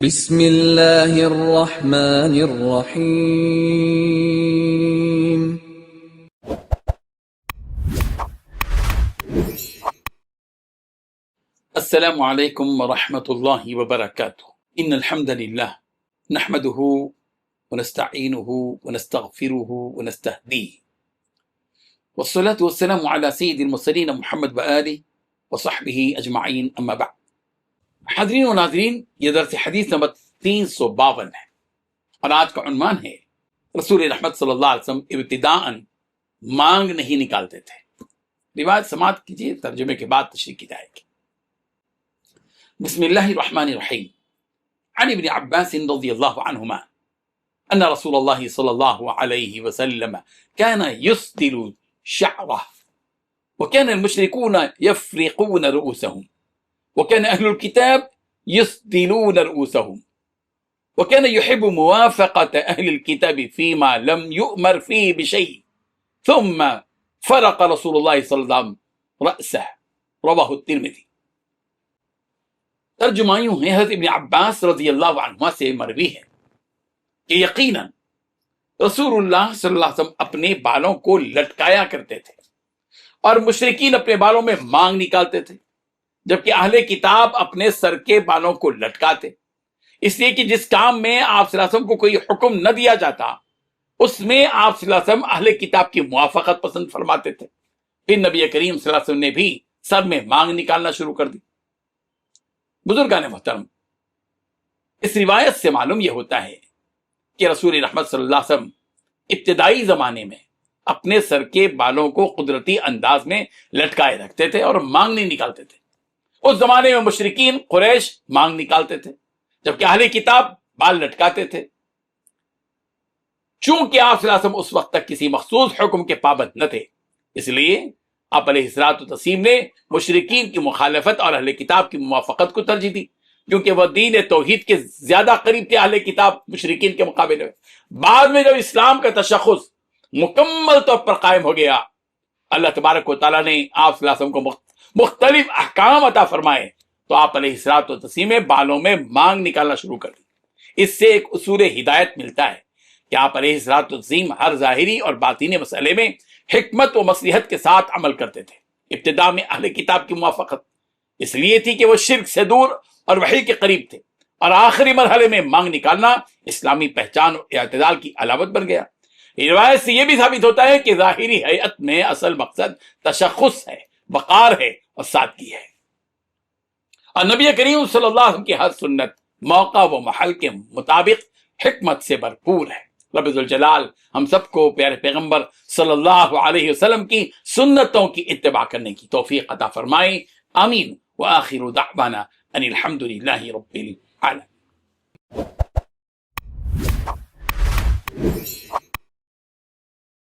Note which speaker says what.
Speaker 1: بسم اللہ الرحمن الرحیم۔
Speaker 2: السلام علیکم ورحمۃ اللہ وبرکاتہ۔ ان الحمد للہ نحمده ونستعینه ونستغفره ونستهدیه والصلاة والسلام على سید المرسلین محمد وآلہ وصحبہ اجمعین، اما بعد۔ حاضرین و ناظرین، یہ درس حدیث نمبر 352 ہے اور آج کا عنوان ہے رسول رحمت صلی اللہ علیہ وسلم ابتداءً مانگ نہیں نکالتے تھے۔ روایت سماعت کیجیے، ترجمے کے بعد تشریح کی جائے گی۔ بسم اللہ الرحمن الرحیم۔ عن ابن عباس رضی اللہ عنہما ان رسول اللہ صلی اللہ علیہ وسلم كان يسدل شعره وكان المشركون يفرقون رؤوسهم وكان أهل الكتاب يسدلون رؤوسهم وكان يحب موافقة أهل الكتاب فيما لم يؤمر فيه بشيء ثم فرق رسول الله صلى الله عليه وسلم رأسه، رواه الترمذي۔ ترجمہ یوں ہے، حضرت ابن عباس رضی اللہ عنہما سے مروی ہے کہ یقیناً رسول اللہ صلی اللہ علیہ وسلم اپنے بالوں کو لٹکایا کرتے تھے اور مشرکین اپنے بالوں میں مانگ نکالتے تھے، جبکہ اہل کتاب اپنے سر کے بالوں کو لٹکاتے، اس لیے کہ جس کام میں آپ صلی اللہ علیہ وسلم کو کوئی حکم نہ دیا جاتا اس میں آپ صلی اللہ علیہ وسلم اہل کتاب کی موافقت پسند فرماتے تھے۔ پھر نبی کریم صلی اللہ علیہ وسلم نے بھی سر میں مانگ نکالنا شروع کر دی۔ بزرگان محترم، اس روایت سے معلوم یہ ہوتا ہے کہ رسول رحمت صلی اللہ علیہ وسلم ابتدائی زمانے میں اپنے سر کے بالوں کو قدرتی انداز میں لٹکائے رکھتے تھے اور مانگ نہیں نکالتے تھے۔ اس زمانے میں مشرکین قریش مانگ نکالتے تھے، جبکہ اہل کتاب بال لٹکاتے تھے۔ چونکہ آپ صلی اللہ علیہ وسلم اس وقت تک کسی مخصوص حکم کے پابند نہ تھے، اس لیے آپ علیہ الصلوۃ والتسلیم نے مشرکین کی مخالفت اور اہل کتاب کی موافقت کو ترجیح دی، کیونکہ وہ دین توحید کے زیادہ قریب تھے اہل کتاب مشرکین کے مقابلے میں۔ بعد میں جب اسلام کا تشخص مکمل طور پر قائم ہو گیا، اللہ تبارک و تعالیٰ نے آپ صلی اللہ علیہ وسلم کو مختلف احکام عطا فرمائے، تو آپ علیہ الصلوۃ والتسلیم نے بالوں میں مانگ نکالنا شروع کر دی۔ اس سے ایک اصول ہدایت ملتا ہے کہ آپ علیہ الصلوۃ والتسلیم ہر ظاہری اور باطنی مسئلے میں حکمت و مصلحت کے ساتھ عمل کرتے تھے۔ ابتدا میں اہل کتاب کی موافقت اس لیے تھی کہ وہ شرک سے دور اور وحی کے قریب تھے، اور آخری مرحلے میں مانگ نکالنا اسلامی پہچان اور اعتدال کی علامت بن گیا۔ روایت سے یہ بھی ثابت ہوتا ہے کہ ظاہری ہیئت میں اصل مقصد تشخص ہے، وقار ہے اور سادگی ہے، اور نبی کریم صلی اللہ علیہ وسلم کی ہر سنت موقع و محل کے مطابق حکمت سے بھرپور ہے۔ رب ذوالجلال ہم سب کو پیارے پیغمبر صلی اللہ علیہ وسلم کی سنتوں کی اتباع کرنے کی توفیق عطا فرمائے، آمین۔ وآخر دعوانا ان الحمد للہ رب العالمین۔